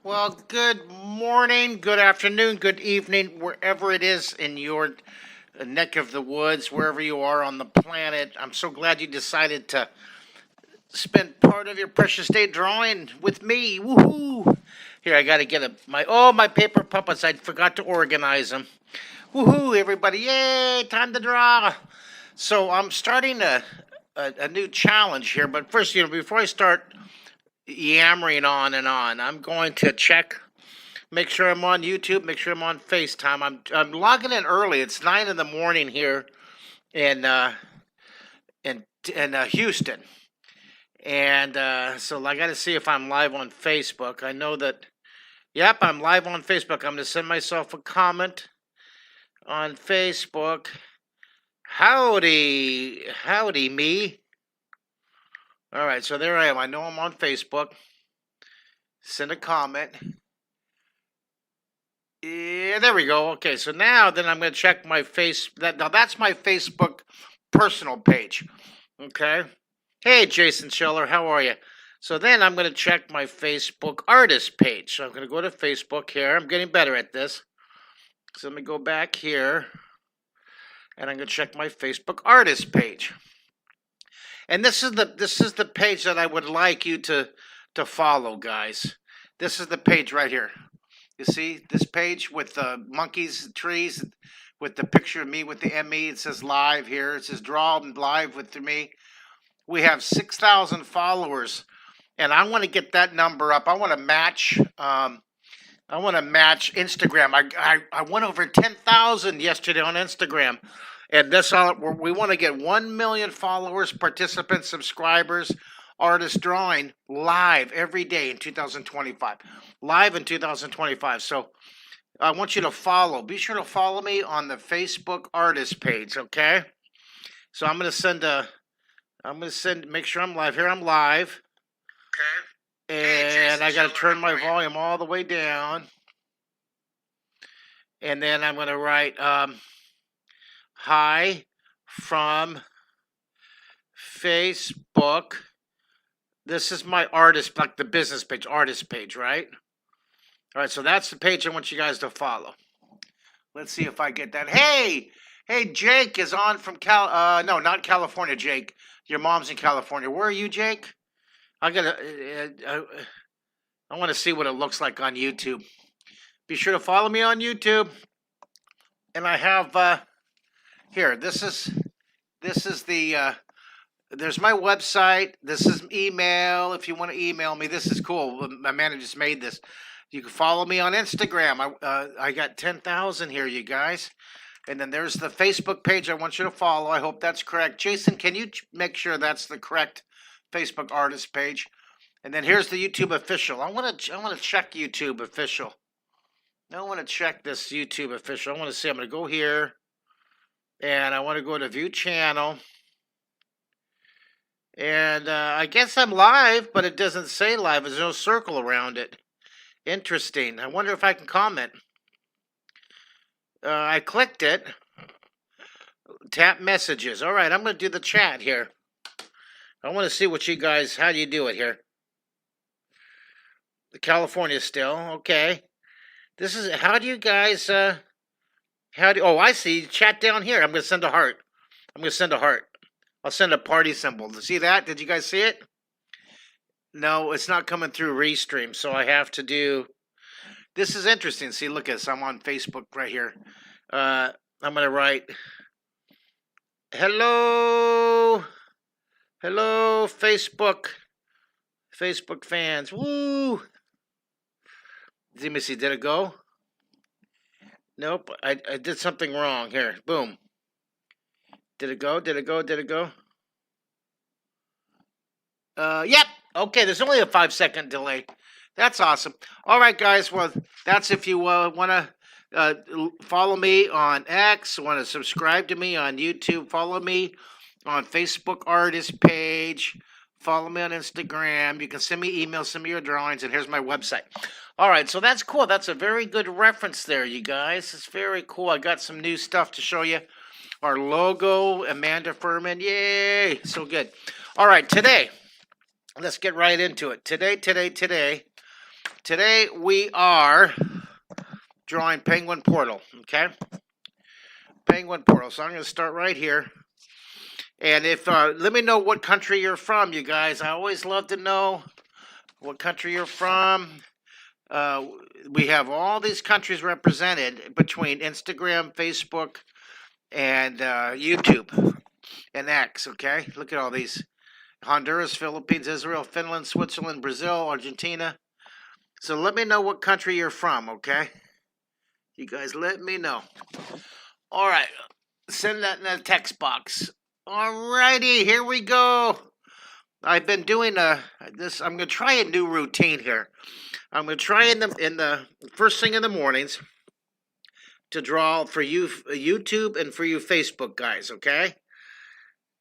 Well, good morning, good afternoon, good evening, wherever it is in your neck of the woods, wherever you are on the planet. I'm so glad you decided to spend part of your precious day drawing with me. Woohoo! Here, I got to get my paper puppets. I forgot to organize them. Woohoo, everybody! Yay! Time to draw. So I'm starting a new challenge here, but first, before I start yammering on and on, I'm going to check. Make sure I'm on YouTube. Make sure I'm on FaceTime. I'm logging in early. It's 9 in the morning here in in Houston, and so I got to see if I'm live on Facebook. I know that. Yep, I'm live on Facebook. I'm gonna send myself a comment on Facebook. Howdy, howdy, me. All right, so there I am. I know I'm on Facebook. Send a comment. Yeah, there we go. Okay, so now then I'm going to check my now that's my Facebook personal page. Okay. Hey, Jason Scheller, how are you? So then I'm going to check my Facebook artist page. So I'm going to go to Facebook here. I'm getting better at this. So let me go back here, and I'm going to check my Facebook artist page. And this is the page that I would like you to follow, guys. This is the page right here. You see this page with the monkeys, trees, with the picture of me with the ME. It says live here. It says draw live with me. We have 6,000 followers, and I want to get that number up. I want to match. Instagram. I went over 10,000 yesterday on Instagram, and we want to get 1 million followers, participants, subscribers. Artist drawing live every day in 2025. Live in 2025. So I want you to follow. Be sure to follow me on the Facebook artist page, okay? So I'm going to make sure I'm live. Here I'm live. Okay. And I got to turn my volume all the way down. And then I'm going to write hi from Facebook. This is my artist, like the business page, artist page, right? All right, so that's the page I want you guys to follow. Let's see if I get that. Hey, Jake is on from no, not California, Jake. Your mom's in California. Where are you, Jake? I want to see what it looks like on YouTube. Be sure to follow me on YouTube. And I have here. This is the. There's my website. This is email. If you want to email me, this is cool. My manager just made this. You can follow me on Instagram. I got 10,000 here, you guys. And then there's the Facebook page I want you to follow. I hope that's correct. Jason, can you make sure that's the correct Facebook artist page? And then here's the YouTube official. I want to check YouTube official. I want to check this YouTube official. I want to see. I'm going to go here, and I want to go to view channel. And I guess I'm live, but it doesn't say live. There's no circle around it. Interesting. I wonder if I can comment. I clicked it. Tap messages. All right, I'm going to do the chat here. I want to see what you guys, how do you do it here? California still. Okay. This is, how do you guys, oh, I see. Chat down here. I'm going to send a heart. I'll send a party symbol. See that? Did you guys see it? No, it's not coming through Restream, so I have to do... This is interesting. See, look at this. I'm on Facebook right here. I'm going to write... Hello, Facebook fans. Woo! Let me see. Did it go? Nope. I did something wrong. Here. Boom. Did it go? Yep. Okay, there's only a 5-second delay. That's awesome. All right, guys. Well, that's if you want to follow me on X, want to subscribe to me on YouTube, follow me on Facebook artist page, follow me on Instagram. You can send me emails, send me your drawings, and here's my website. All right, so that's cool. That's a very good reference there, you guys. It's very cool. I got some new stuff to show you. Our logo, Amanda Furman. Yay, so good. All right, today, let's get right into it. Today, Today we are drawing Penguin Portal, okay? Penguin Portal. So I'm going to start right here. And let me know what country you're from, you guys. I always love to know what country you're from. Uh, we have all these countries represented between Instagram, Facebook, and YouTube and X, okay? Look at all these. Honduras, Philippines, Israel, Finland, Switzerland, Brazil, Argentina. So let me know what country you're from, okay? You guys let me know. All right. Send that in the text box. All righty, here we go. I've been doing this. I'm going to try a new routine here. I'm going to try in the first thing in the mornings to draw for you YouTube and for you Facebook guys, okay?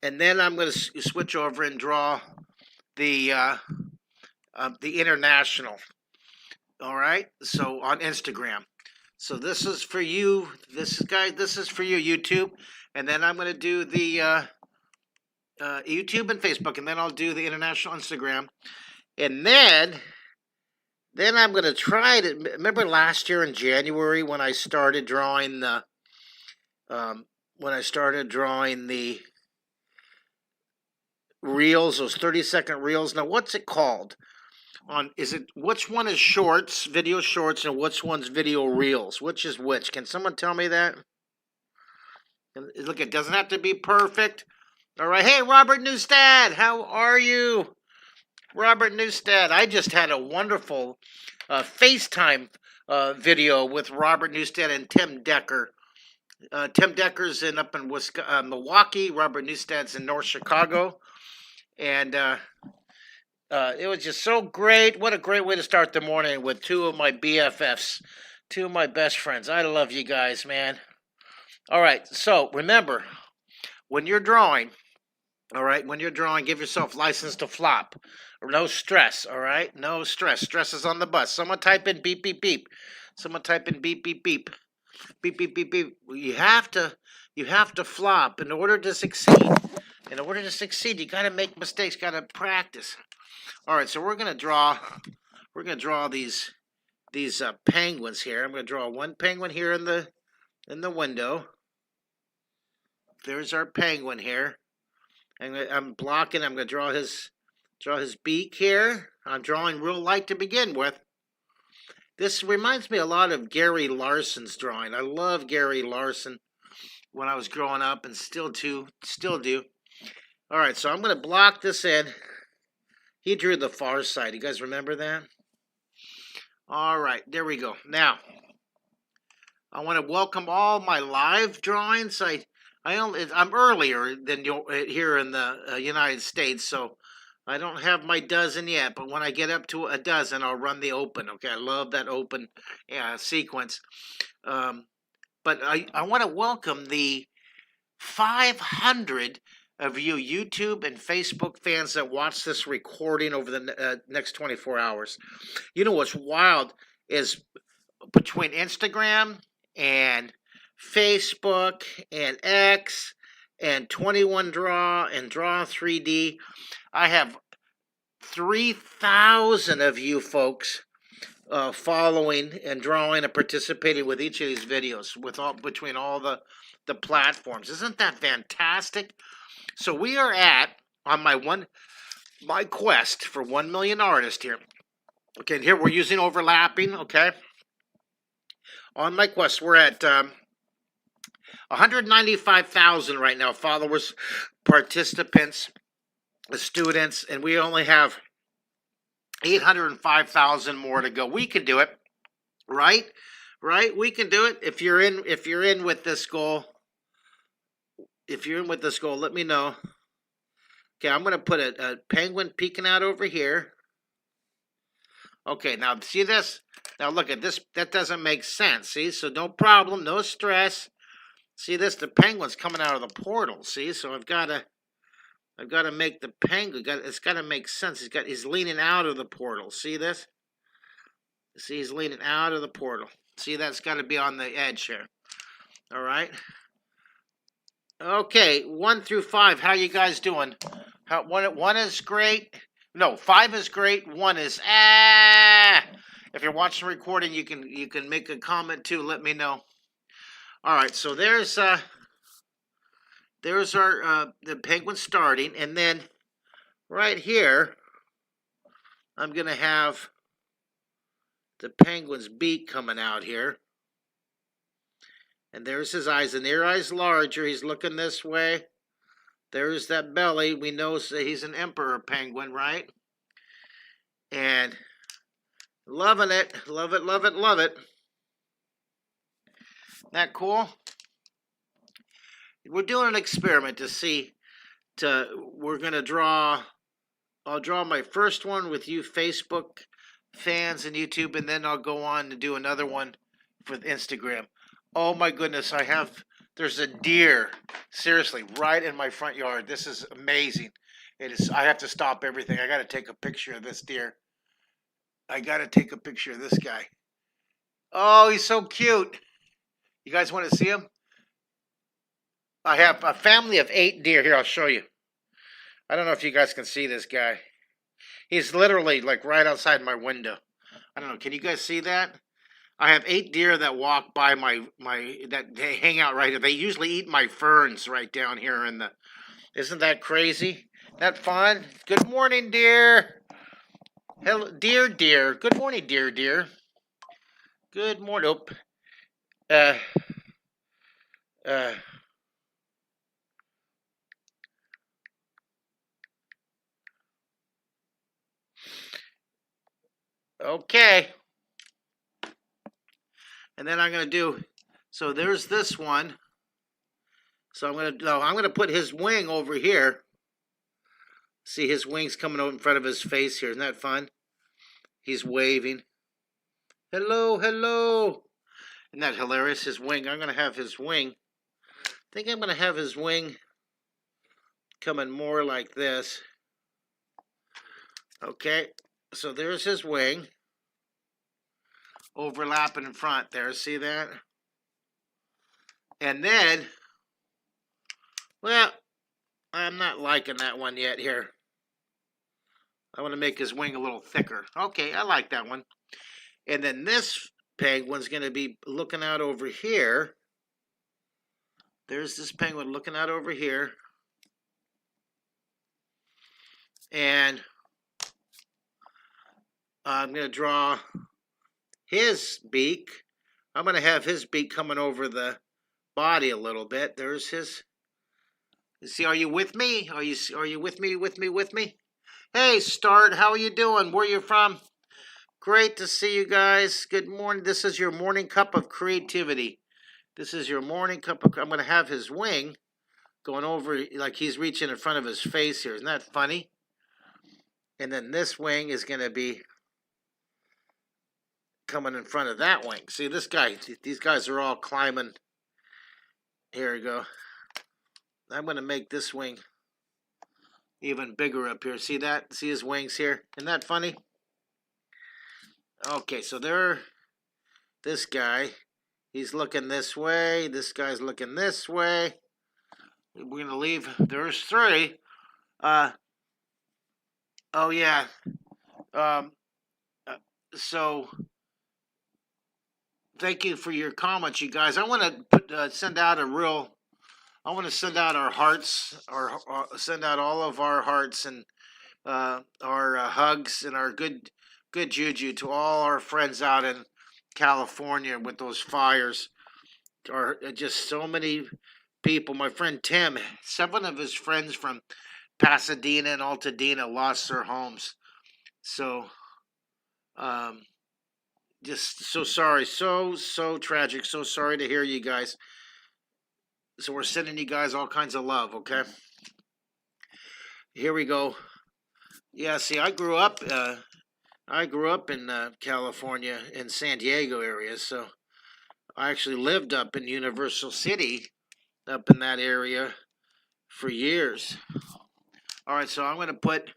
And then I'm going to switch over and draw the international. All right, so on Instagram. So this is for you. This is for you, YouTube. And then I'm going to do the YouTube and Facebook, and then I'll do the international Instagram. And then I'm going to try to remember last year in January when I started drawing the reels, those 30-second reels. Now, what's it called? Which one is shorts, video shorts, and which one's video reels? Which is which? Can someone tell me that? Look, it doesn't have to be perfect. All right. Hey, Robert Newstad, how are you? Robert Newstad, I just had a wonderful FaceTime video with Robert Newstad and Tim Decker. Tim Decker's up in Milwaukee. Robert Newstad's in North Chicago. And it was just so great. What a great way to start the morning with two of my BFFs, two of my best friends. I love you guys, man. All right, so remember, when you're drawing, give yourself license to flop. No stress, all right? No stress. Stress is on the bus. Someone type in beep, beep, beep. Someone type in beep, beep, beep. Beep, beep, beep, beep. You have to flop in order to succeed. In order to succeed, you got to make mistakes, got to practice. All right, so we're gonna draw these penguins here. I'm gonna draw one penguin here in the window. There's our penguin here. I'm blocking. I'm gonna draw his beak here. I'm drawing real light to begin with. This reminds me a lot of Gary Larson's drawing. I love Gary Larson when I was growing up, and still do. All right, so I'm gonna block this in. He drew the far side. You guys remember that? All right, there we go. Now, I want to welcome all my live drawings. I'm earlier than here in the United States, so I don't have my dozen yet. But when I get up to a dozen, I'll run the open. Okay, I love that open sequence. But I want to welcome the 500 of you YouTube and Facebook fans that watch this recording over the next 24 hours. You know what's wild is between Instagram and Facebook and X and 21 Draw and Draw 3D, I have 3,000 of you folks following and drawing and participating with each of these videos between all the platforms. Isn't that fantastic? So we are on my quest for 1 million artists here. Okay, and here we're using overlapping, okay? On my quest, we're at 195,000 right now, followers, participants, students, and we only have 805,000 more to go. We can do it, right? Right? We can do it. If you're in with this goal, let me know. Okay, I'm going to put a penguin peeking out over here. Okay, now see this? Now look at this. That doesn't make sense, see? So no problem, no stress. See this? The penguin's coming out of the portal, see? So I've got to make the penguin. It's got to make sense. He's leaning out of the portal. See this? See, he's leaning out of the portal. See, that's got to be on the edge here. All right. Okay, 1 through 5. How you guys doing? One is great. No, 5 is great. 1 is If you're watching the recording, you can make a comment too. Let me know. All right, so there's our the penguin starting, and then right here I'm gonna have the penguin's beak coming out here, and there's his eyes, and their eyes larger. He's looking this way. There's that belly. We know that he's an emperor penguin, right? And loving it, love it, love it, love it. Isn't that cool? We're doing an experiment to see. We're gonna draw. I'll draw my first one with you Facebook fans and YouTube, and then I'll go on to do another one for Instagram. Oh my goodness, there's a deer, seriously, right in my front yard. This is amazing. It is. I have to stop everything. I got to take a picture of this deer. I got to take a picture of this guy. Oh, he's so cute. You guys want to see him? I have a family of 8 deer. Here, I'll show you. I don't know if you guys can see this guy. He's literally like right outside my window. I don't know. Can you guys see that? I have 8 deer that walk by that they hang out right here. They usually eat my ferns right down here in the. Isn't that crazy? Isn't that fun? Good morning, deer. Hello, deer, deer. Good morning, deer, deer. Good morning. Nope. Uh, uh. Okay. And then I'm gonna do. So there's this one. So I'm gonna put his wing over here. See his wings coming out in front of his face here. Isn't that fun? He's waving. Hello, hello. Isn't that hilarious? His wing. I'm gonna have his wing. I think I'm gonna have his wing coming more like this. Okay. So there's his wing. Overlapping in front there. See that? And then, well, I'm not liking that one yet here. I want to make his wing a little thicker. Okay, I like that one. And then this penguin's going to be looking out over here. There's this penguin looking out over here. And I'm going to draw his beak. I'm going to have his beak coming over the body a little bit. There's his. See, are you with me? Are you with me? With me? Hey, Start, how are you doing? Where you from? Great to see you guys. Good morning. This is your morning cup of creativity. This is your morning cup of. I'm going to have his wing going over like he's reaching in front of his face here. Isn't that funny? And then this wing is going to be coming in front of that wing. See, this guy, these guys are all climbing. Here we go. I'm going to make this wing even bigger up here. See that? See his wings here? Isn't that funny? Okay, so this guy, he's looking this way. This guy's looking this way. We're going to leave. There's 3. Oh, yeah. So, thank you for your comments, you guys. I want to send out I want to send out our hearts, or send out all of our hearts and our hugs and our good juju to all our friends out in California with those fires. Are just so many people. My friend Tim, 7 of his friends from Pasadena and Altadena lost their homes. So, just so sorry, so tragic. So sorry to hear you guys. So we're sending you guys all kinds of love, okay? Here we go. Yeah, see, I grew up in California, in San Diego area, so I actually lived up in Universal City, up in that area for years. All right, so I'm going to put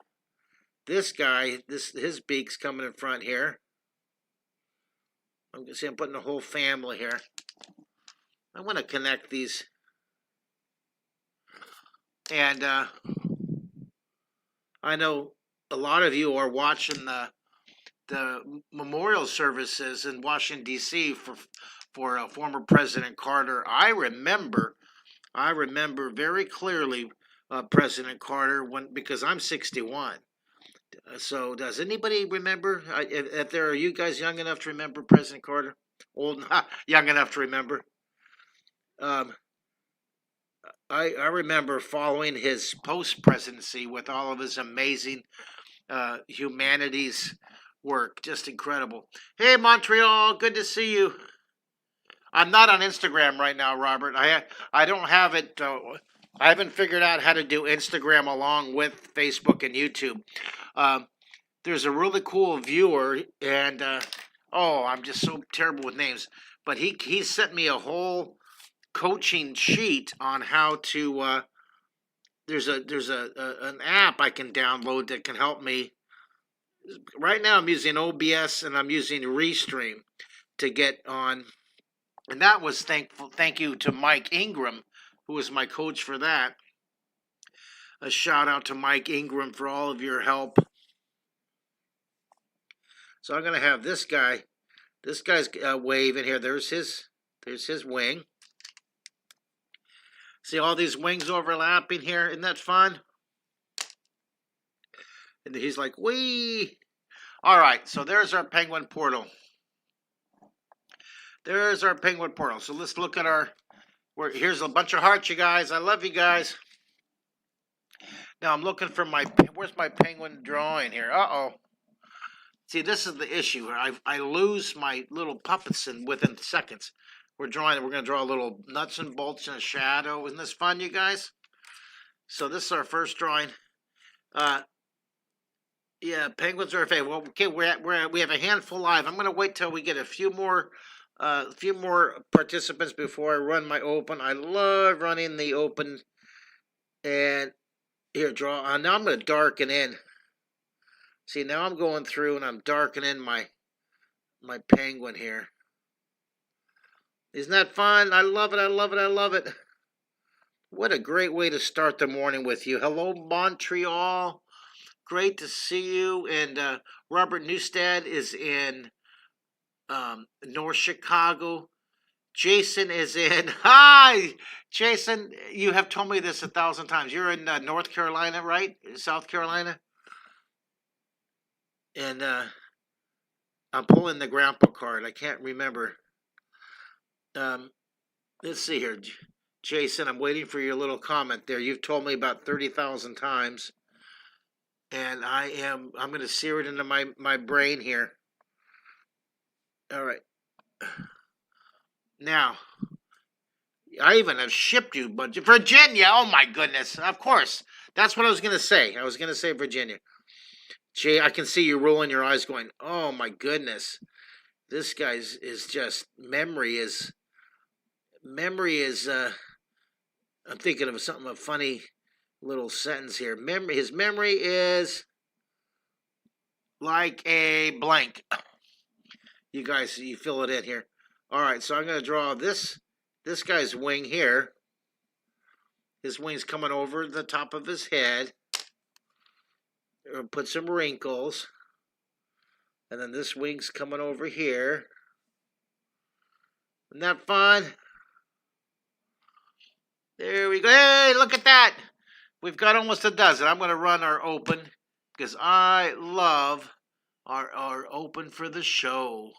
this guy, his beak's coming in front here. I'm putting the whole family here. I want to connect these. And I know a lot of you are watching the memorial services in Washington D.C. for former President Carter. I remember very clearly President Carter because I'm 61. So does anybody remember? If there are you guys young enough to remember President Carter, old young enough to remember. Um, I remember following his post presidency with all of his amazing humanities work, just incredible. Hey Montreal, good to see you. I'm not on Instagram right now, Robert. I don't have it. I haven't figured out how to do Instagram along with Facebook and YouTube. There's a really cool viewer, and I'm just so terrible with names. But he sent me a whole coaching sheet on how to. There's an app I can download that can help me. Right now, I'm using OBS and I'm using Restream to get on. And that was thank you to Mike Ingram, who was my coach for that. A shout out to Mike Ingram for all of your help. So I'm going to have this guy's wave in here. There's his wing. See all these wings overlapping here? Isn't that fun? And he's like, wee. All right, so there's our penguin portal. There's our penguin portal. So let's look at here's a bunch of hearts, you guys. I love you guys. Now I'm looking for where's my penguin drawing here? Uh-oh. See, this is the issue. I lose my little puppets within seconds. We're going to draw a little nuts and bolts and a shadow. Isn't this fun, you guys? So this is our first drawing. Yeah, penguins are a favorite. Well, okay, we have a handful live. I'm going to wait till we get a few more participants before I run my open. I love running the open. And here, draw. Now I'm going to darken in. See, now I'm going through and I'm darkening my penguin here. Isn't that fun? I love it. I love it. I love it. What a great way to start the morning with you. Hello, Montreal. Great to see you. And Robert Newstead is in North Chicago. Jason is in. Hi, Jason. You have told me this 1,000 times. You're in North Carolina, right? South Carolina. And I'm pulling the grandpa card. I can't remember. Let's see here. Jason, I'm waiting for your little comment there. You've told me about 30,000 times. And I'm going to sear it into my brain here. All right. Now, I even have shipped you, but Virginia, oh my goodness. Of course. That's what I was going to say. I was going to say Virginia. Jay, I can see you rolling your eyes going, oh my goodness. This guy's is just, memory is, I'm thinking of a funny little sentence here. His memory is like a blank. You guys, you fill it in here. All right, so I'm going to draw this guy's wing here. His wing's coming over the top of his head. Put some wrinkles. And then this wing's coming over here. Isn't that fun? There we go. Hey, look at that. We've got almost a dozen. I'm going to run our open because I love our open for the show.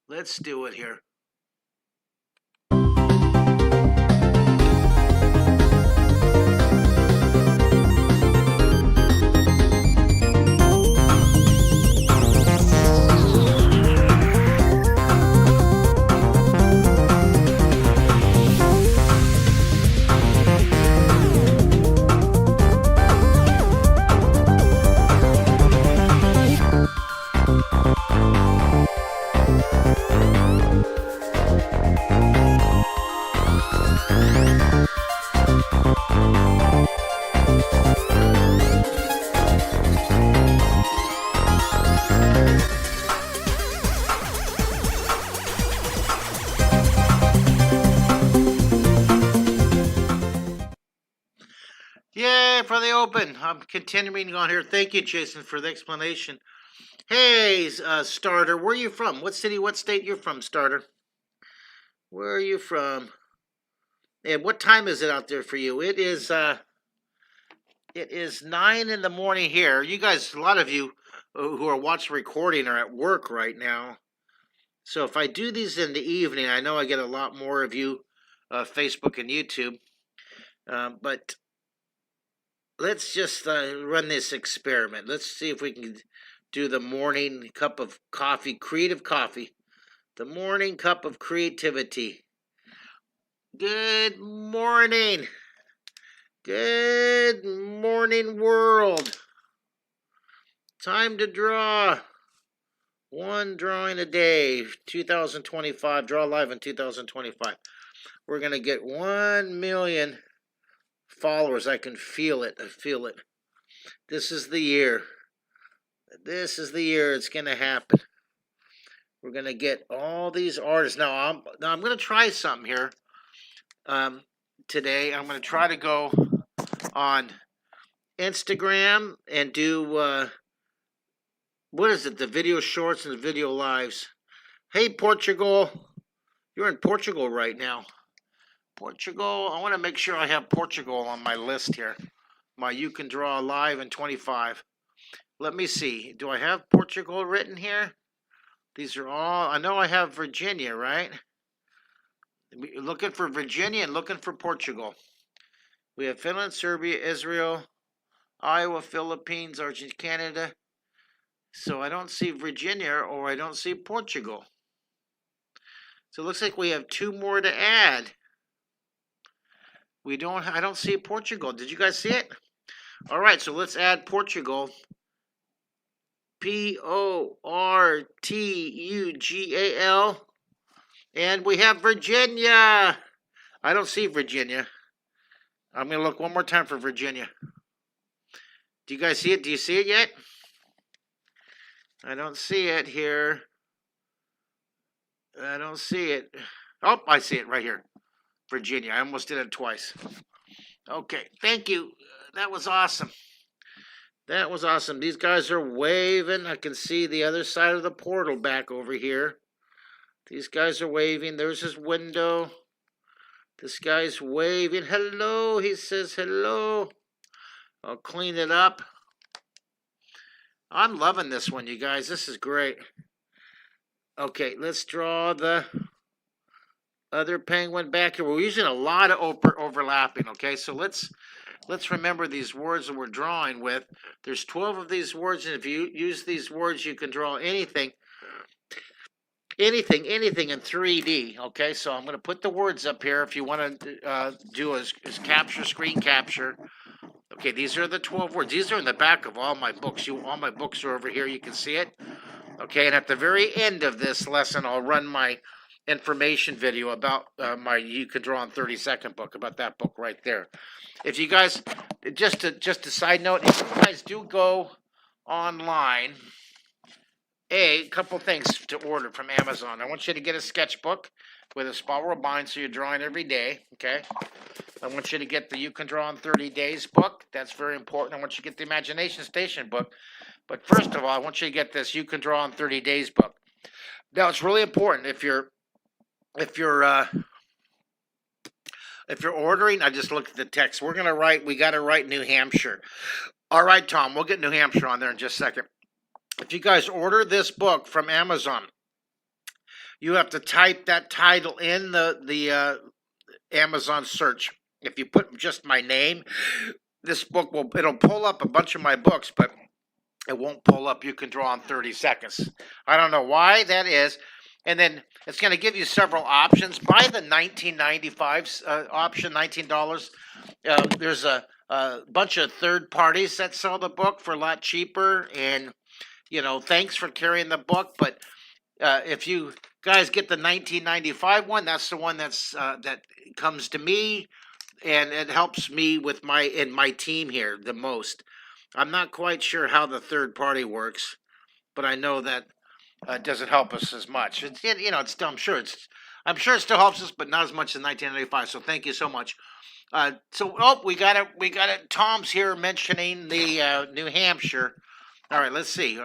Let's do it here. Yay for the open. I'm continuing on here. Thank you, Jason, for the explanation. Hey, Starter, where are you from? What city, what state you're from, Starter? Where are you from? And what time is it out there for you? It is 9 in the morning here. You guys, a lot of you who are watching recording are at work right now. So if I do these in the evening, I know I get a lot more of you, Facebook and YouTube. But let's just run this experiment. Let's see if we can do the morning cup of coffee, creative coffee. The morning cup of creativity. Good morning. Good morning, world. Time to draw. One drawing a day, 2025. Draw live in 2025. We're going to get 1 million followers. I can feel it. I feel it. This is the year. This is the year it's going to happen. We're going to get all these artists. Now I'm going to try something here. Today I'm going to try to go on Instagram and do what is it? The video shorts and the video lives. Hey, Portugal. You're in Portugal right now. Portugal. I want to make sure I have Portugal on my list here. My You Can Draw Live in 25. Let me see. Do I have Portugal written here? These are all. I know I have Virginia, right? Looking for Virginia and looking for Portugal. We have Finland, Serbia, Israel, Iowa, Philippines, Argentina, Canada. So I don't see Virginia or I don't see Portugal. So it looks like we have 2 more to add. I don't see Portugal. Did you guys see it? All right, so let's add Portugal. Portugal. And we have Virginia. I don't see Virginia. I'm going to look one more time for Virginia. Do you guys see it? Do you see it yet? I don't see it here. I don't see it. Oh, I see it right here. Virginia. I almost did it twice. Okay, thank you. That was awesome. That was awesome. These guys are waving. I can see the other side of the portal back over here. These guys are waving. There's his window. This guy's waving. Hello. He says hello. I'll clean it up. I'm loving this one, you guys. This is great. Okay, let's draw the other penguin back here. We're using a lot of overlapping, okay? So let's remember these words that we're drawing with. There's 12 of these words, and if you use these words, you can draw anything in 3D, okay? So I'm going to put the words up here if you want to do a screen capture. Okay, these are the 12 words. These are in the back of all my books. All my books are over here. You can see it. Okay, and at the very end of this lesson, I'll run my information video about my You Can Draw in 30-second book, about that book right there. If you guys, just a side note, if you guys do go online, a couple things to order from Amazon. I want you to get a sketchbook with a spiral bind so you're drawing every day, okay? I want you to get the You Can Draw in 30 Days book. That's very important. I want you to get the Imagination Station book. But first of all, I want you to get this You Can Draw in 30 Days book. Now, it's really important if you're ordering, I just looked at the text. We got to write New Hampshire. All right, Tom, we'll get New Hampshire on there in just a second. If you guys order this book from Amazon, you have to type that title in the Amazon search. If you put just my name, this book it'll pull up a bunch of my books, but it won't pull up You Can Draw in 30 seconds. I don't know why that is. And then it's going to give you several options. Buy the $19.95 option, $19. There's a bunch of third parties that sell the book for a lot cheaper. And, thanks for carrying the book. But if you guys get the $19.95 one, that's the one that comes to me. And it helps me with my team here the most. I'm not quite sure how the third party works, but I know that it doesn't help us as much. I'm sure it still helps us, but not as much as 1995. So thank you so much. We got it. Tom's here mentioning the New Hampshire. All right, let's see.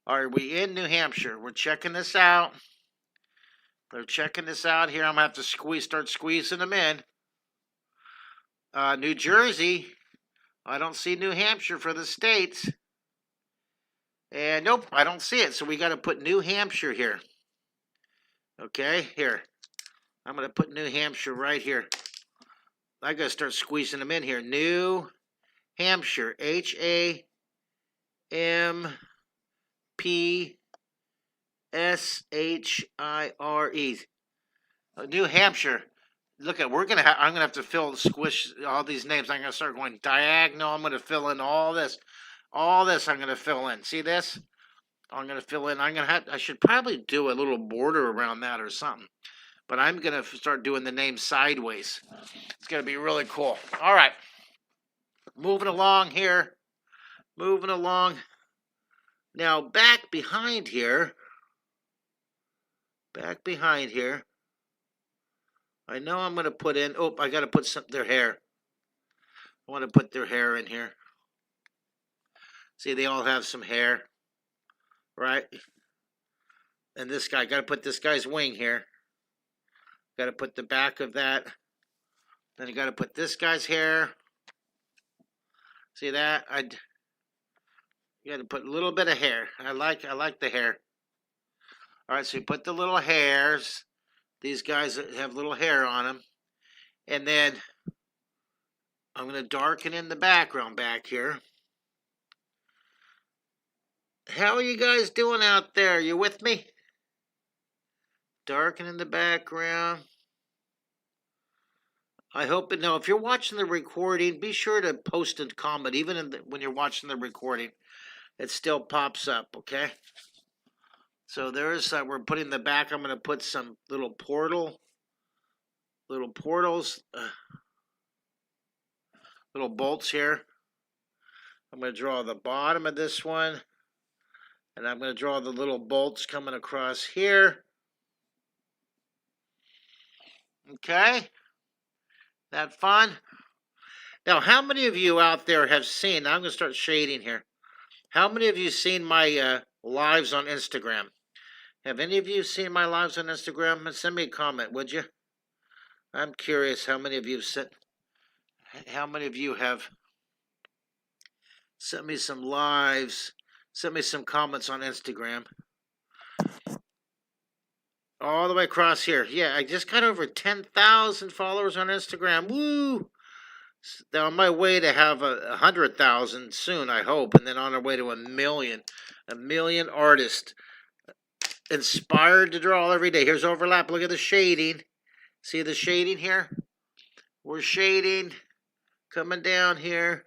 Are we in New Hampshire? We're checking this out. They're checking this out here. I'm going to have to start squeezing them in. New Jersey. I don't see New Hampshire for the states. And nope, I don't see it. So we got to put New Hampshire here. Okay, here. I'm going to put New Hampshire right here. I got to start squeezing them in here. New Hampshire. Hampshire. New Hampshire. Look at, I'm gonna have to squish all these names. I'm gonna start going diagonal. I'm gonna fill in all this. All this I'm gonna fill in. See this? I'm gonna fill in. I should probably do a little border around that or something. But I'm gonna start doing the name sideways. It's gonna be really cool. All right. Moving along here. Moving along. Now back behind here. I know I'm going to put in, I got to put their hair. I want to put their hair in here. See, they all have some hair, right? And this guy, got to put this guy's wing here. Got to put the back of that. Then you got to put this guy's hair. See that? You got to put a little bit of hair. I like the hair. All right, so you put the little hairs. These guys have little hair on them. And then I'm going to darken in the background back here. How are you guys doing out there? You with me? Darken in the background. I hope it. Now, if you're watching the recording, be sure to post a comment. Even when you're watching the recording, it still pops up, okay? So there's, we're putting the back. I'm going to put some little portals, little bolts here. I'm going to draw the bottom of this one. And I'm going to draw the little bolts coming across here. Okay. That fun? Now, how many of you out there have seen, I'm going to start shading here. How many of you seen my lives on Instagram? Have any of you seen my lives on Instagram? Send me a comment, would you? I'm curious how many of you have sent me some lives, sent me some comments on Instagram. All the way across here. Yeah, I just got over 10,000 followers on Instagram. Woo! They're on my way to have 100,000 soon, I hope. And then on our way to 1 million. 1 million artists. Inspired to draw every day. Here's overlap. Look at the shading. See the shading here? We're shading. Coming down here.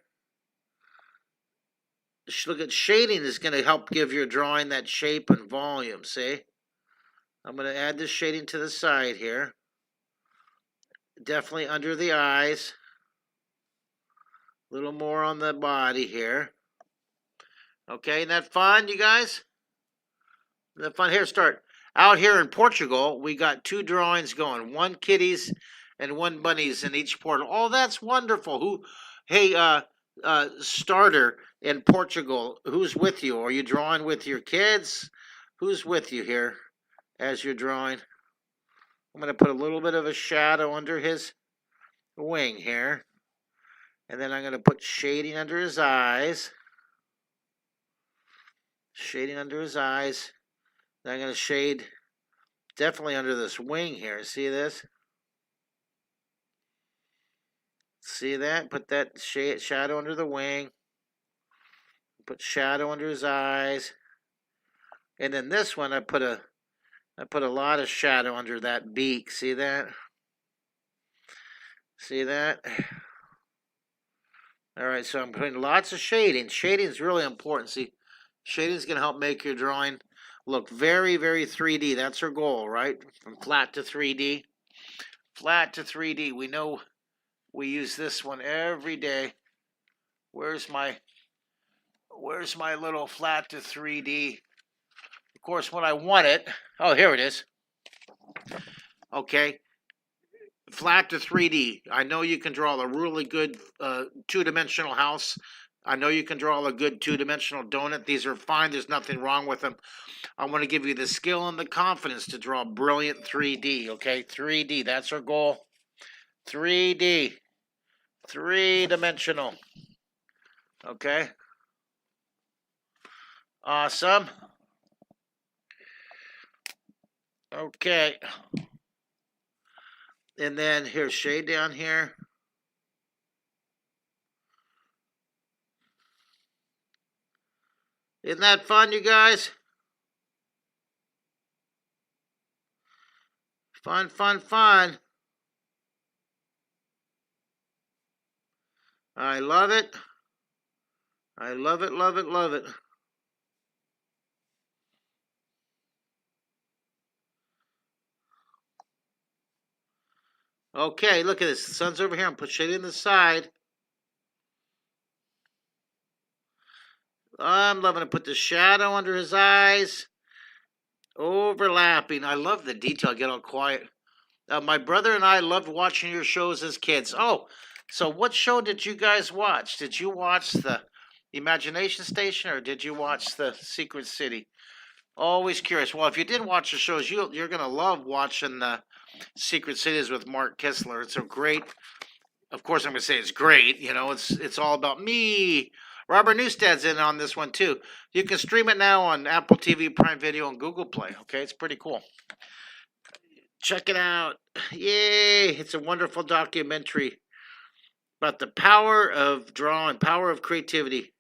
Look at shading is going to help give your drawing that shape and volume. See? I'm going to add this shading to the side here. Definitely under the eyes. A little more on the body here. Okay, isn't that fun, you guys? Isn't that fun? Here, start. Out here in Portugal, we got 2 drawings going. 1 kitties and 1 bunnies in each portal. Oh, that's wonderful. Hey, starter in Portugal, who's with you? Are you drawing with your kids? Who's with you here as you're drawing? I'm going to put a little bit of a shadow under his wing here. And then I'm going to put shading under his eyes. Shading under his eyes. Then I'm going to shade definitely under this wing here. See this? See that? Put that shadow under the wing. Put shadow under his eyes. And then this one, I put a lot of shadow under that beak. See that? See that? All right, so I'm putting lots of shading. Shading is really important. See, shading is going to help make your drawing look very, very 3D. That's our goal, right? From flat to 3D. Flat to 3D. We know we use this one every day. Where's my little flat to 3D? Of course, when I want it, oh, here it is. Okay. Flat to 3D. I know you can draw a really good 2-dimensional house I know you can draw a good two-dimensional donut. These are fine. There's nothing wrong with them. I want to give you the skill and the confidence to draw brilliant 3D, okay? 3D, that's our goal. 3D, three-dimensional, okay? Awesome. Okay. And then here's shade down here. Isn't that fun, you guys? Fun, fun, fun. I love it. I love it, love it, love it. Okay, look at this. The sun's over here. I'm put shade in the side. I'm loving to put the shadow under his eyes. Overlapping. I love the detail. Get all quiet. My brother and I loved watching your shows as kids. Oh, so what show did you guys watch? Did you watch the Imagination Station or did you watch the Secret City? Always curious. Well, if you did watch the shows, you're going to love watching the Secret Cities with Mark Kistler. It's a great, of course, I'm going to say it's great. You know, it's all about me. Robert Newsted's in on this one too. You can stream it now on Apple TV, Prime Video, and Google Play. Okay, it's pretty cool. Check it out. Yay! It's a wonderful documentary about the power of drawing, power of creativity.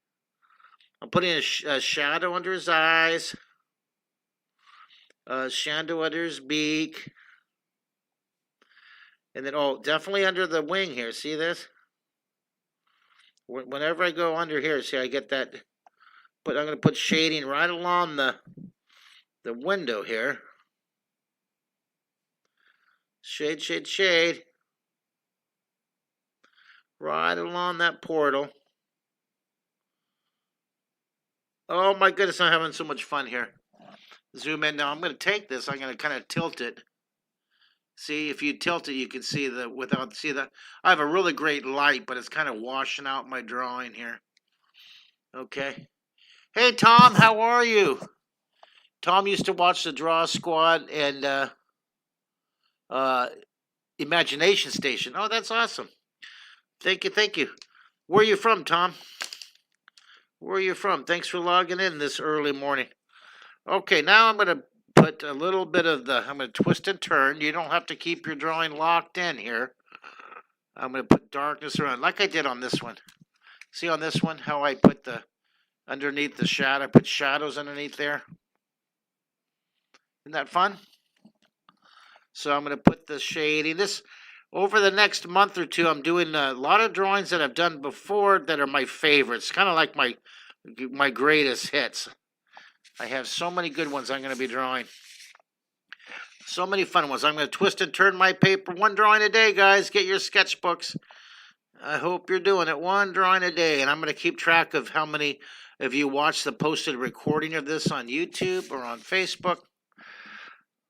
I'm putting a shadow under his eyes, a shadow under his beak, and then, oh, definitely under the wing here. See this? Whenever I go under here, see, I get that. But I'm going to put shading right along the window here. Shade, shade, shade. Right along that portal. Oh my goodness, I'm having so much fun here. Zoom in now. I'm going to take this. I'm going to kind of tilt it. See, if you tilt it, you can see that. I have a really great light, but it's kind of washing out my drawing here. Okay. Hey, Tom, how are you? Tom used to watch the Draw Squad and Imagination Station. Oh, that's awesome. Thank you, thank you. Where are you from, Tom? Where are you from? Thanks for logging in this early morning. Okay, now I'm going to put a little bit of I'm going to twist and turn. You don't have to keep your drawing locked in here. I'm going to put darkness around, like I did on this one. See on this one, how I put underneath the shadow, I put shadows underneath there. Isn't that fun? So I'm going to put the shading. Over the next month or two, I'm doing a lot of drawings that I've done before that are my favorites, kind of like my greatest hits. I have so many good ones I'm going to be drawing. So many fun ones. I'm going to twist and turn my paper. One drawing a day, guys. Get your sketchbooks. I hope you're doing it. One drawing a day. And I'm going to keep track of how many of you watch the posted recording of this on YouTube or on Facebook.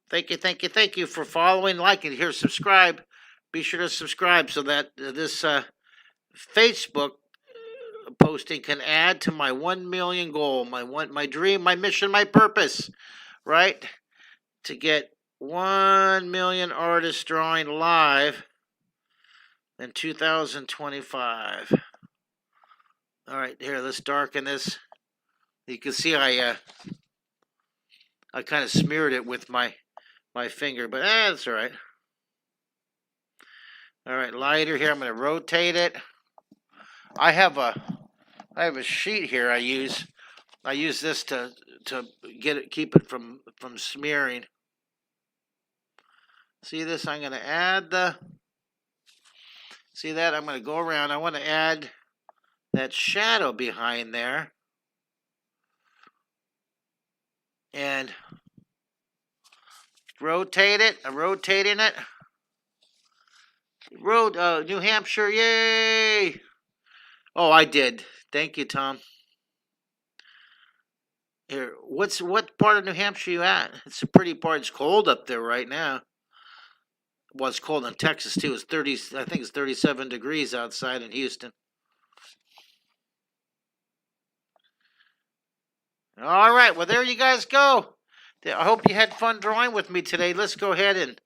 Thank you, thank you, thank you for following, liking. Here, subscribe. Be sure to subscribe so that this Facebook posting can add to my 1 million goal, my dream, my mission, my purpose, right? To get 1 million artists drawing live in 2025. All right, here, let's darken this. You can see I kind of smeared it with my finger, but that's all right. All right, lighter here. I'm going to rotate it. I have a sheet here I use. I use this to keep it from smearing. See this? I'm going to add see that? I'm going to go around. I want to add that shadow behind there. And rotate it. I'm rotating it. New Hampshire, yay! Oh, I did. Thank you, Tom. Here, what part of New Hampshire you at? It's a pretty part. It's cold up there right now. Well, it's cold in Texas too. It's 30. I think it's 37 degrees outside in Houston. All right, well, there you guys go. I hope you had fun drawing with me today. Let's go ahead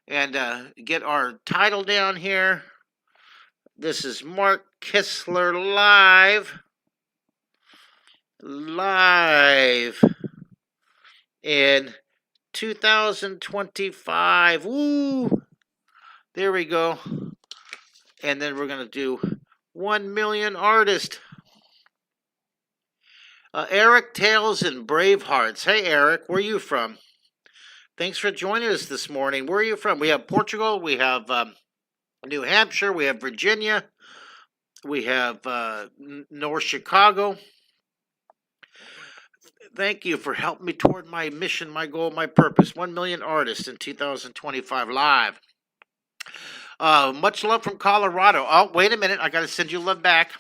and get our title down here. This is Mark Kistler live in 2025. Woo! There we go. And then we're going to do 1 million artist. Eric Tales and Brave Hearts. Hey, Eric, where are you from? Thanks for joining us this morning. Where are you from? We have Portugal. We have New Hampshire. We have Virginia. We have North Chicago. Thank you for helping me toward my mission, my goal, my purpose. 1 million artists in 2025 live. Much love from Colorado. Oh, wait a minute. I got to send you love back.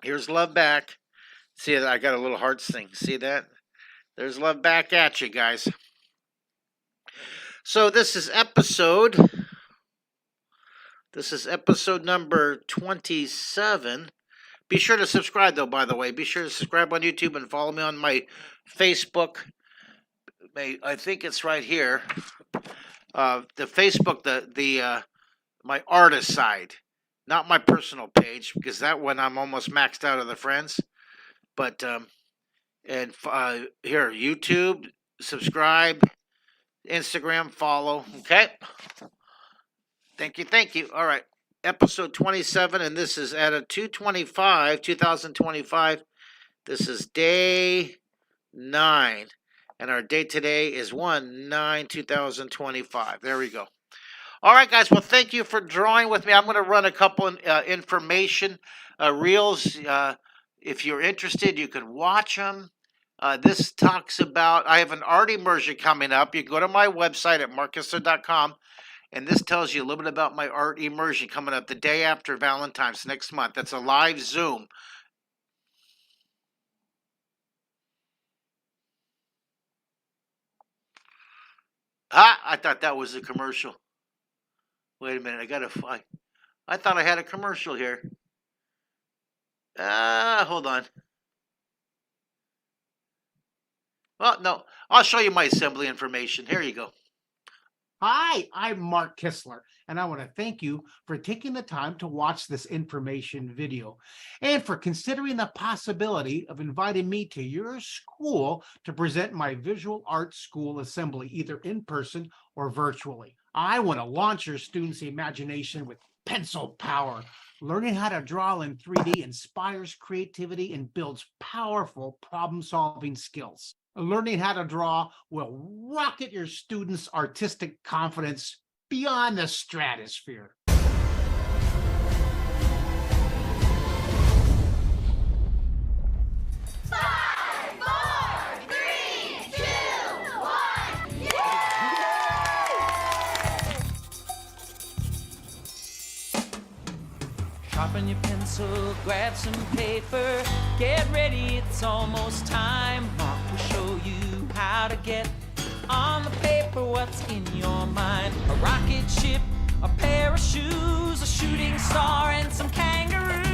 Here's love back. See that? I got a little hearts thing. See that? There's love back at you guys. So this is episode number 27. Be sure to subscribe, though, by the way. Be sure to subscribe on YouTube and follow me on my Facebook. I think it's right here. The Facebook, my artist side. Not my personal page, because that one I'm almost maxed out of the friends. But, here, YouTube, subscribe, Instagram, follow, okay? Thank you. All right, episode 27, and this is at a 2025. This is day 9, and our date today is 1/9/2025. There we go. All right, guys, well, thank you for drawing with me. I'm going to run a couple information reels. If you're interested, you can watch them. This talks about, I have an art immersion coming up. You can go to my website at markkistler.com, and this tells you a little bit about my art immersion coming up the day after Valentine's next month. That's a live Zoom. I thought that was a commercial. Wait a minute, I thought I had a commercial here. Hold on. Well, no, I'll show you my assembly information. Here you go. Hi, I'm Mark Kistler, and I want to thank you for taking the time to watch this information video and for considering the possibility of inviting me to your school to present my visual arts school assembly, either in person or virtually. I want to launch your students' imagination with pencil power. Learning how to draw in 3D inspires creativity and builds powerful problem-solving skills. Learning how to draw will rocket your students' artistic confidence beyond the stratosphere. 5, 4, 3, 2, 1. Sharpen your pencil, grab some paper, get ready, it's almost time. Mark will show you how to get on the paper what's in your mind. A rocket ship, a pair of shoes, a shooting star, and some kangaroos.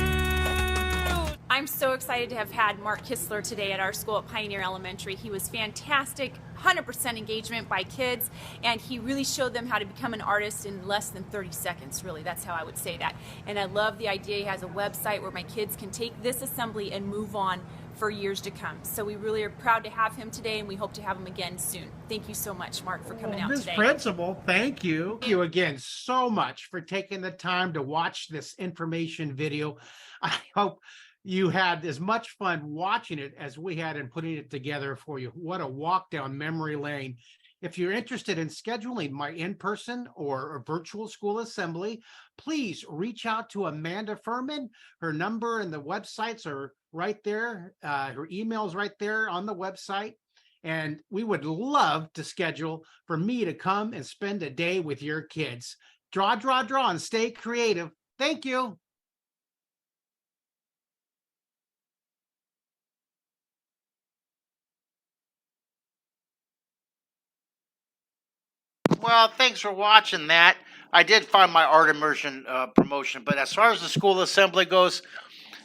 I'm so excited to have had Mark Kistler today at our school at Pioneer Elementary. He was fantastic, 100% engagement by kids, and he really showed them how to become an artist in less than 30 seconds, really. That's how I would say that. And I love the idea he has a website where my kids can take this assembly and move on for years to come. So we really are proud to have him today, and we hope to have him again soon. Thank you so much, Mark, for coming out Ms. today. Principal, thank you. Thank you again so much for taking the time to watch this information video. I hope you had as much fun watching it as we had in putting it together for you. What a walk down memory lane. If you're interested in scheduling my in-person or a virtual school assembly, please reach out to Amanda Furman. Her number and the websites are right there. Her email is right there on the website. And we would love to schedule for me to come and spend a day with your kids. Draw, and stay creative. Thank you. Well, thanks for watching that. I did find my art immersion promotion, but as far as the school assembly goes,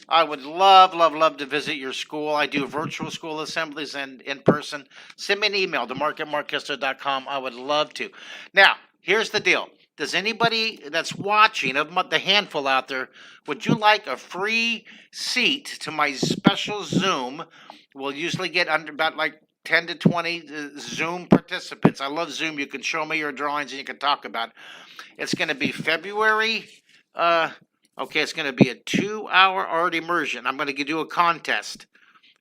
I would love, love, love to visit your school. I do virtual school assemblies and in person. Send me an email to mark@markkistler.com. I would love to. Now, here's the deal. Does anybody that's watching, of the handful out there, would you like a free seat to my special Zoom? We'll usually get under about like 10 to 20 Zoom participants. I love Zoom. You can show me your drawings and you can talk about it. It's going to be February. It's going to be a 2-hour art immersion. I'm going to do a contest.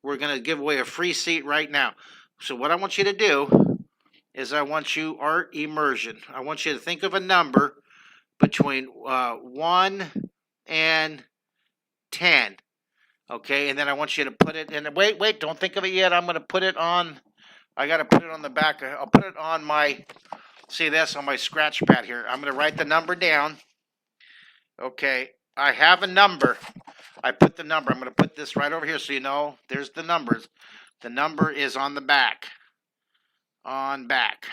We're going to give away a free seat right now. So what I want you to do is I want you art immersion. I want you to think of a number between 1 and 10. Okay, and then I want you to put it in. Wait, don't think of it yet. I'm going to put it on. I got to put it on the back. I'll put it on my, see this, on my scratch pad here. I'm going to write the number down. Okay, I have a number. I put the number. I'm going to put this right over here so you know there's the numbers. The number is on the back. On back.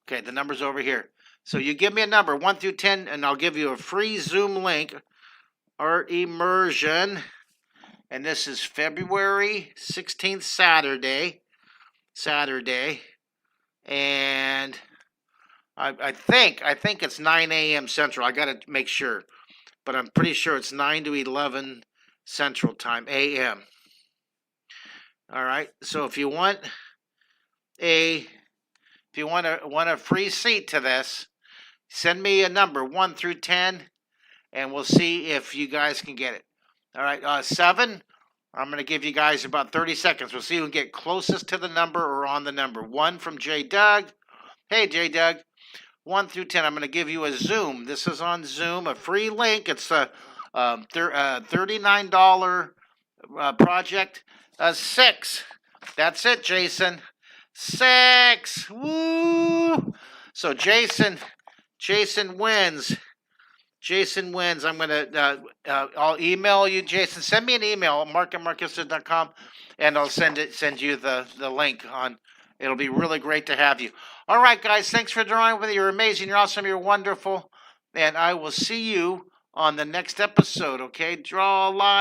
Okay, the number's over here. So you give me a number, 1 through 10, and I'll give you a free Zoom link. Art immersion. And this is February 16th, Saturday. And I think it's 9 a.m. Central. I got to make sure. But I'm pretty sure it's 9 to 11 Central Time, a.m. All right. So if you want a free seat to this, send me a number 1 through 10, and we'll see if you guys can get it. All right, 7. I'm going to give you guys about 30 seconds. We'll see who can get closest to the number or on the number. 1 from J. Doug. Hey, J. Doug. 1 through 10. I'm going to give you a Zoom. This is on Zoom, a free link. It's a $39 project. 6. That's it, Jason. 6. Woo! So Jason wins. Jason wins. I'm gonna. I'll email you, Jason. Send me an email, mark@markkistler.com, and I'll send you the link on. It'll be really great to have you. All right, guys. Thanks for drawing with me. You're amazing. You're awesome. You're wonderful. And I will see you on the next episode. Okay. Draw a line.